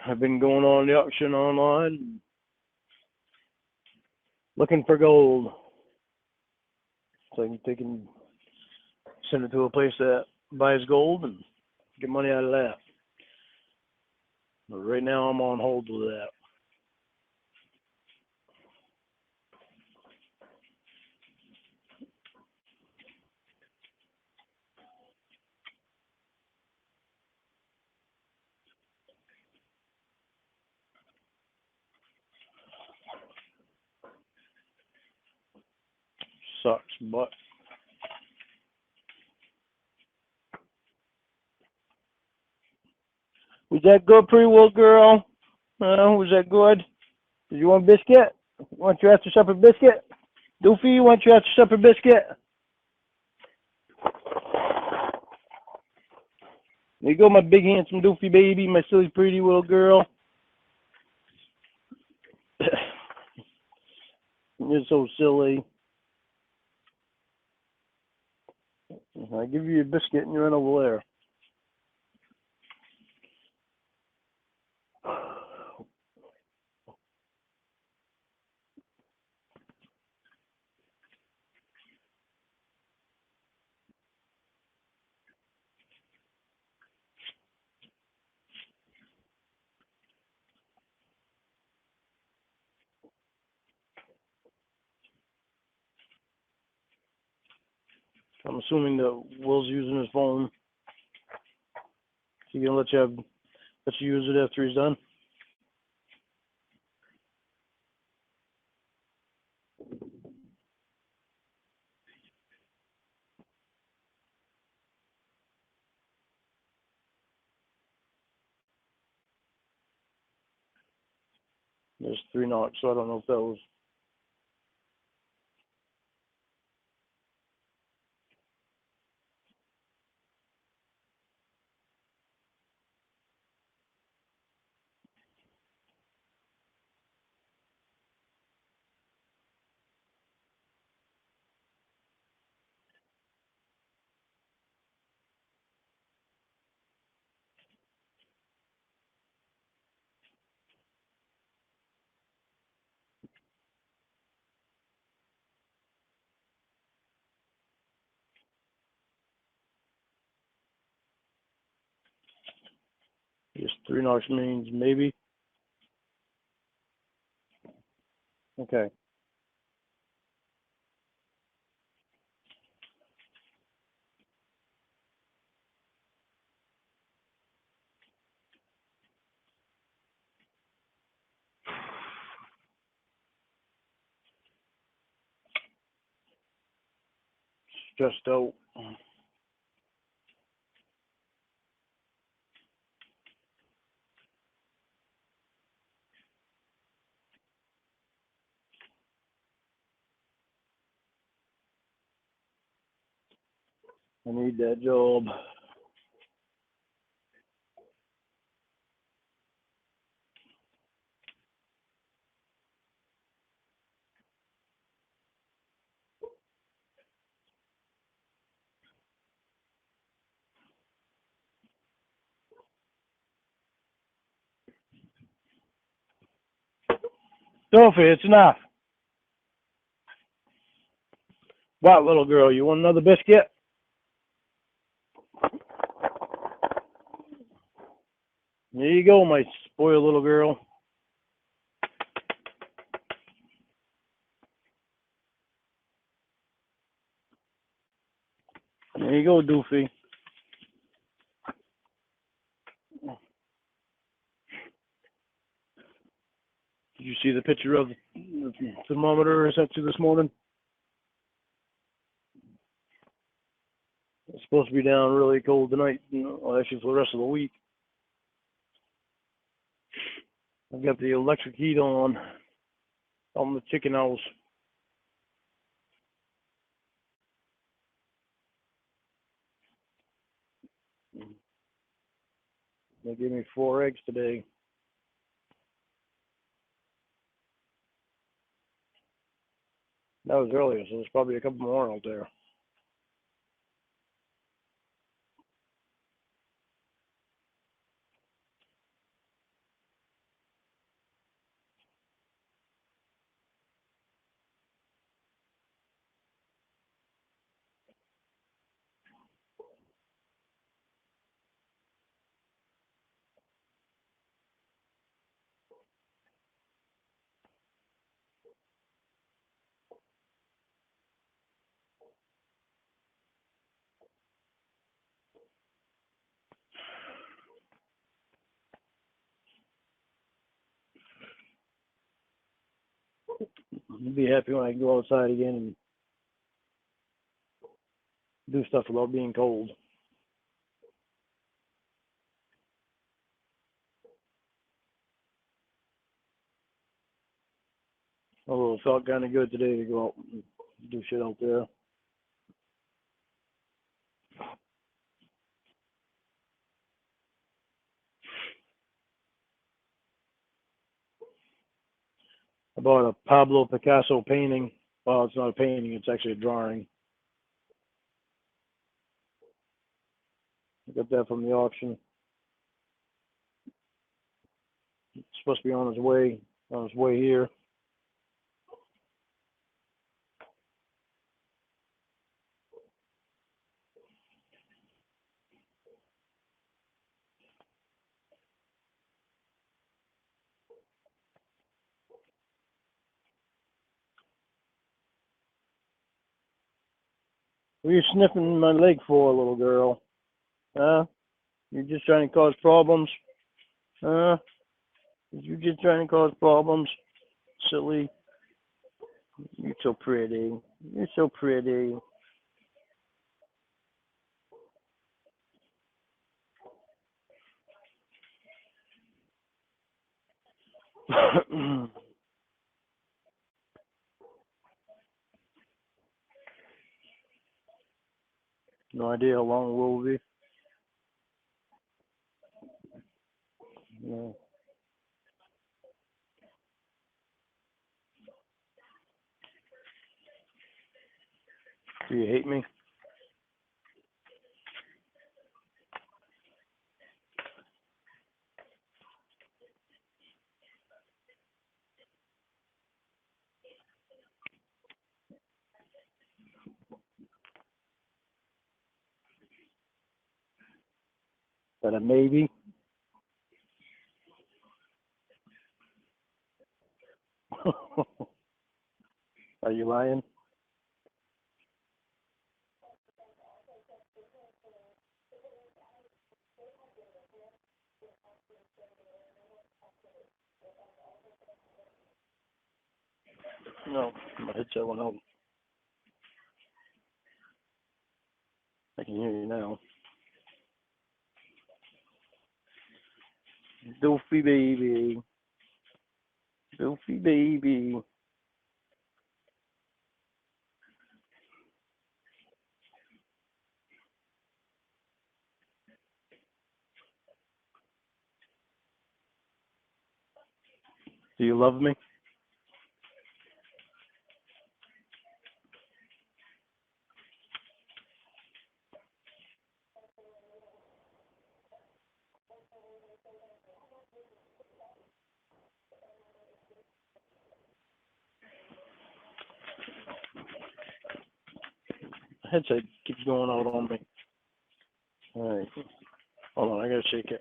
I've been going on the auction online, looking for gold. So they can send it to a place that buys gold and get money out of that. But right now I'm on hold with that. Sucks, but was that good, pre-will girl? Was that good? Did you want a biscuit? Want your after supper biscuit? Doofy, you want your after supper biscuit? There you go, my big handsome Doofy baby, my silly pretty little girl. You're so silly. I give you a biscuit and you run over there. I'm assuming that Will's using his phone. He's gonna let you use it after he's done. There's 3 knocks, so I don't know if that was. Just 3 knocks means maybe. Okay. Stressed out. I need that job. Sophie, it's enough. What, little girl? You want another biscuit? There you go, my spoiled little girl. There you go, Doofy. Did you see the picture of the thermometer I sent you this morning? It's supposed to be down really cold tonight, well, actually for the rest of the week. I've got the electric heat on the chicken house. They gave me 4 eggs today. That was earlier, so there's probably a couple more out there. be happy when I can go outside again and do stuff without being cold. Although it felt kind of good today to go out and do shit out there. I bought a Pablo Picasso painting. Well, it's not a painting, it's actually a drawing. I got that from the auction. It's supposed to be on its way here. What are you sniffing my leg for, little girl? Huh? You're just trying to cause problems? Huh? You're just trying to cause problems? Silly. You're so pretty. You're so pretty. No idea how long it will be. No. Do you hate me? That a maybe? Are you lying? No, my headset went out. I can hear you now. Doofy baby. Doofy baby. Do you love me? The headset keeps going out on me. All right. Hold on, I gotta shake it.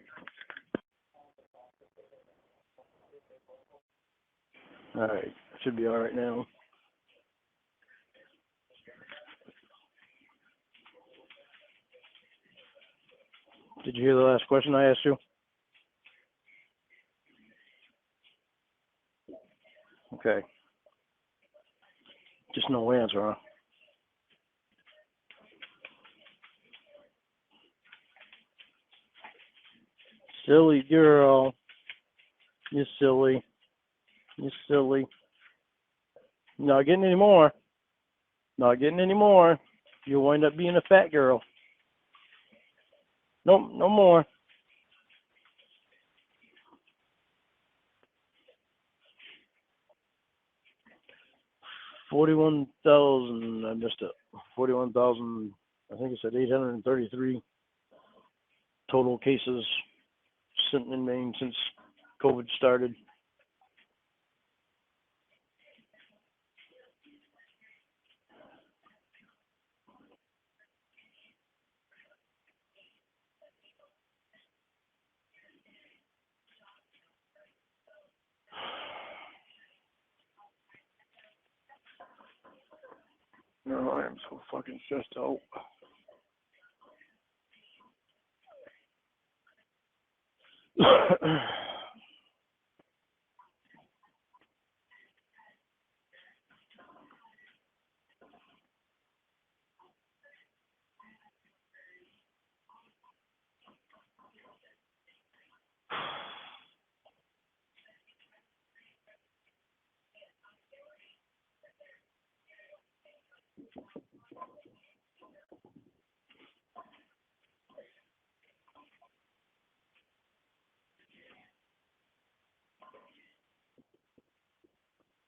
All right. Should be all right now. Did you hear the last question I asked you? Okay. Just no answer, huh? Silly girl. You're silly. You're silly. Not getting any more. Not getting any more. You'll wind up being a fat girl. Nope, no more. $41,000. I missed it. 41,000. I think it said 833 total cases in Maine since COVID started. No, I am so fucking stressed out.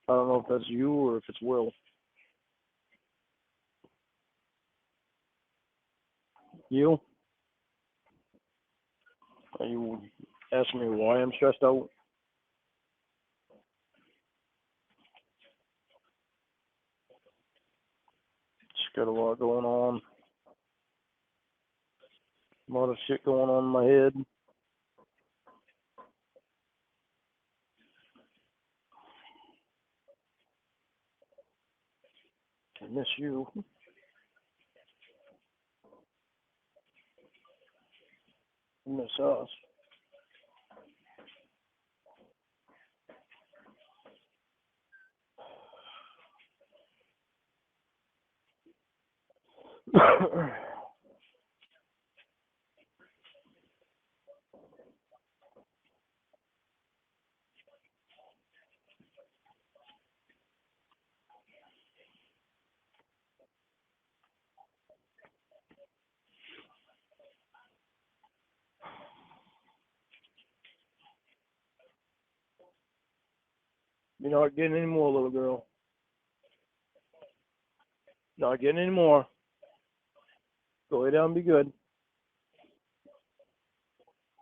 I don't know if that's you or if it's Will. You? Are you asking me why I'm stressed out? Just got a lot going on. A lot of shit going on in my head. I miss you. I miss us. You're not getting any more, little girl. Not getting any more. Go lay down and be good.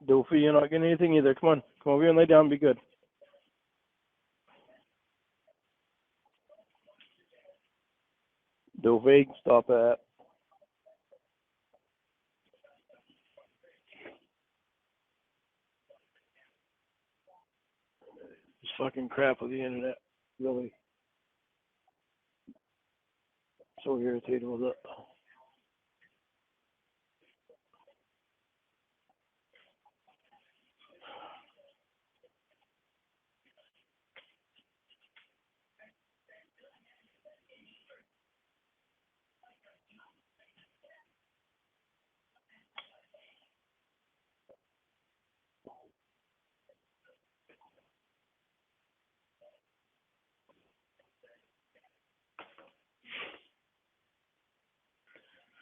Doofy, you're not getting anything either. Come on. Come over here and lay down and be good. Doofy, stop that. This fucking crap with the internet. Really. So irritated with it.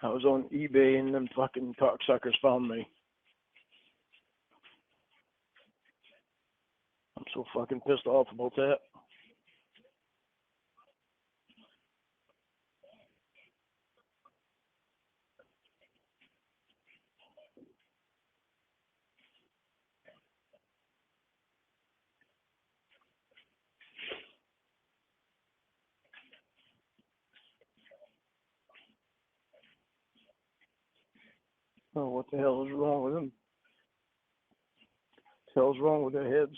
I was on eBay and them fucking cocksuckers found me. I'm so fucking pissed off about that. Oh, what the hell is wrong with them? What the hell's wrong with their heads?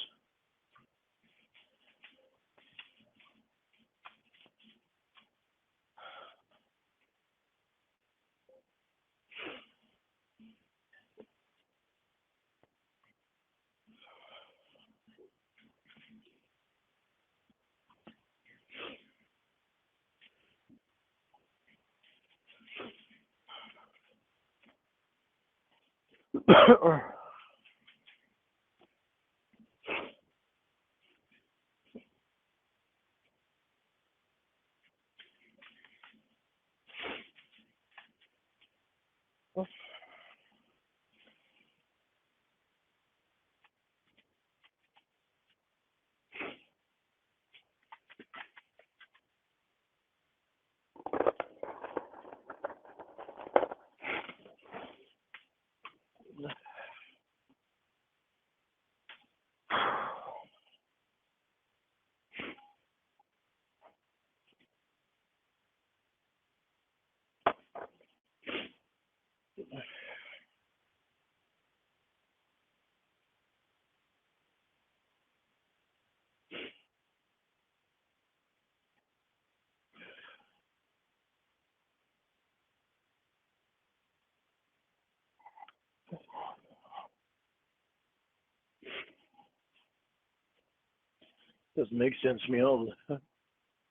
Doesn't make sense to me. All the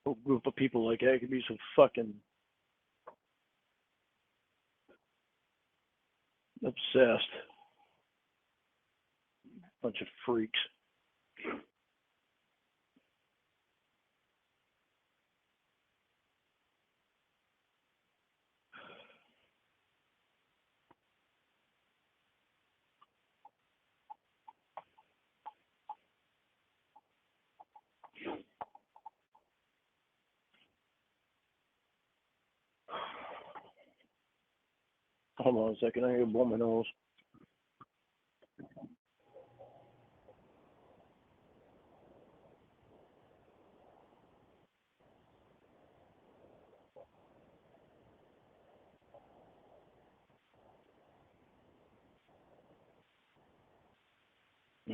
whole group of people like that could be so fucking obsessed. Bunch of freaks. Hold on a second. I gotta blow my nose.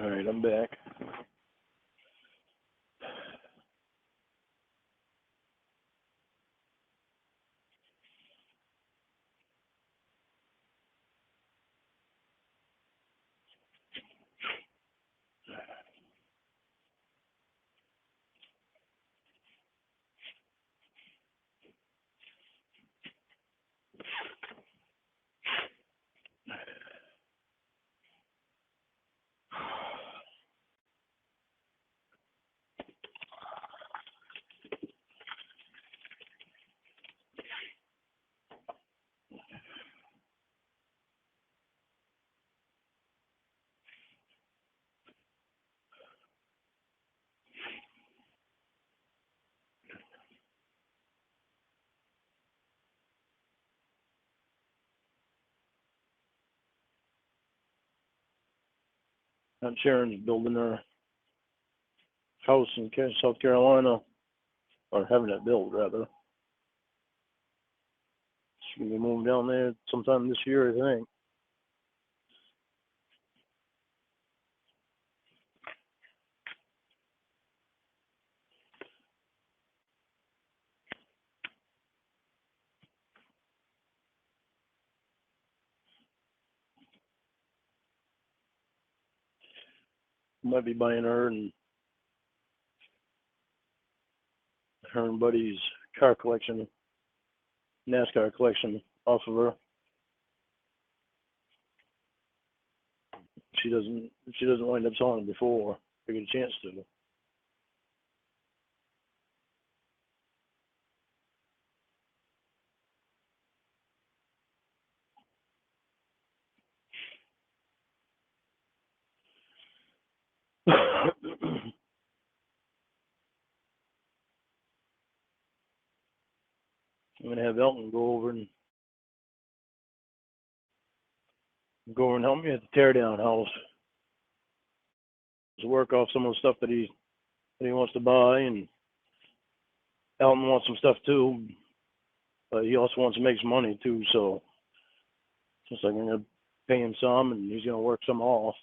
All right, I'm back. Aunt Sharon's building her house in South Carolina, or having it built rather. She's gonna be moving down there sometime this year, I think. Might be buying her and Buddy's car collection, NASCAR collection off of her. If she doesn't wind up selling it before I get a chance to. I'm gonna have Elton go over and help me at the teardown house. To work off some of the stuff that he wants to buy, and Elton wants some stuff too, but he also wants to make some money too. So just like I'm gonna pay him some, and he's gonna work some off.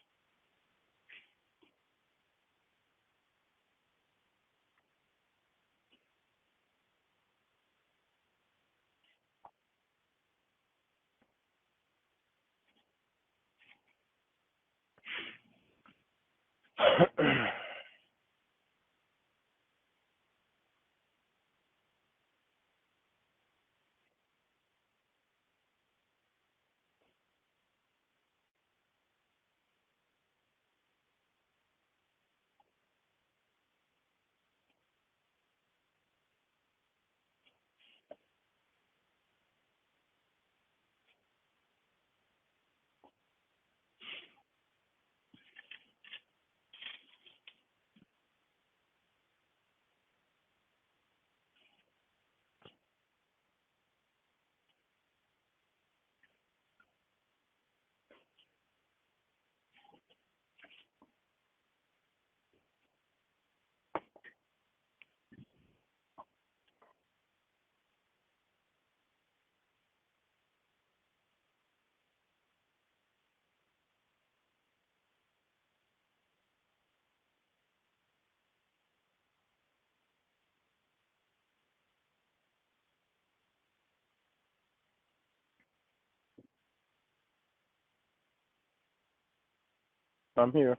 I'm here.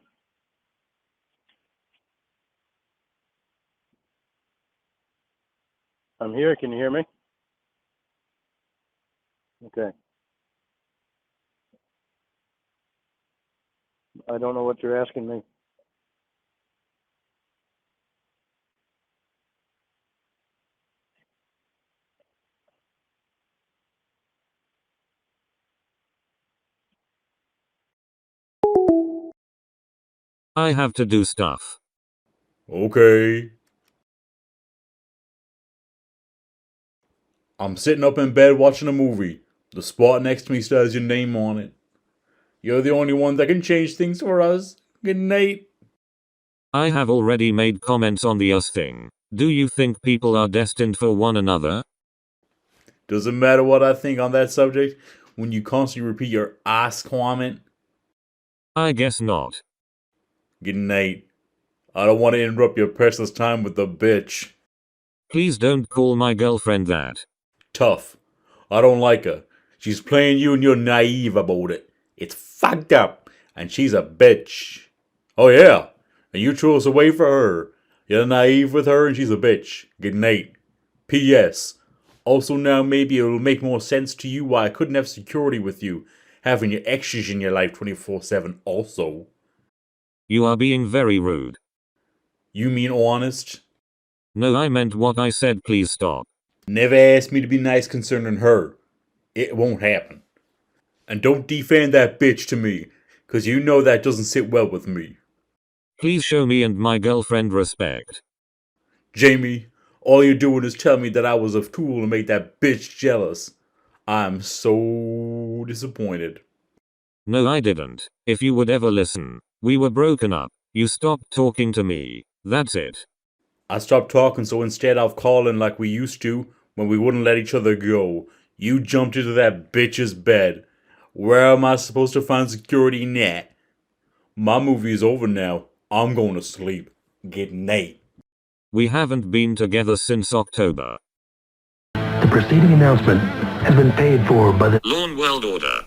I'm here. Can you hear me? Okay. I don't know what you're asking me. I have to do stuff. Okay. I'm sitting up in bed watching a movie. The spot next to me still has your name on it. You're the only one that can change things for us. Good night. I have already made comments on the us thing. Do you think people are destined for one another? Doesn't matter what I think on that subject when you constantly repeat your ass comment. I guess not. Good night. I don't want to interrupt your precious time with the bitch. Please don't call my girlfriend that. Tough. I don't like her. She's playing you and you're naive about it. It's fucked up. And she's a bitch. Oh yeah. And you threw us away for her. You're naive with her and she's a bitch. Good night. P.S. Also now maybe it'll make more sense to you why I couldn't have security with you. Having your exes in your life 24/7 also. You are being very rude. You mean honest? No, I meant what I said. Please stop. Never asked me to be nice concerning her. It won't happen. And don't defend that bitch to me, 'cause you know that doesn't sit well with me. Please show me and my girlfriend respect. Jamie, all you're doing is telling me that I was a tool to make that bitch jealous. I'm so disappointed. No, I didn't. If you would ever listen. We were broken up. You stopped talking to me. That's it. I stopped talking, so instead of calling like we used to when we wouldn't let each other go, you jumped into that bitch's bed. Where am I supposed to find security in that? My movie is over now. I'm going to sleep. Good night. We haven't been together since October. The preceding announcement has been paid for by the Lawn World Order.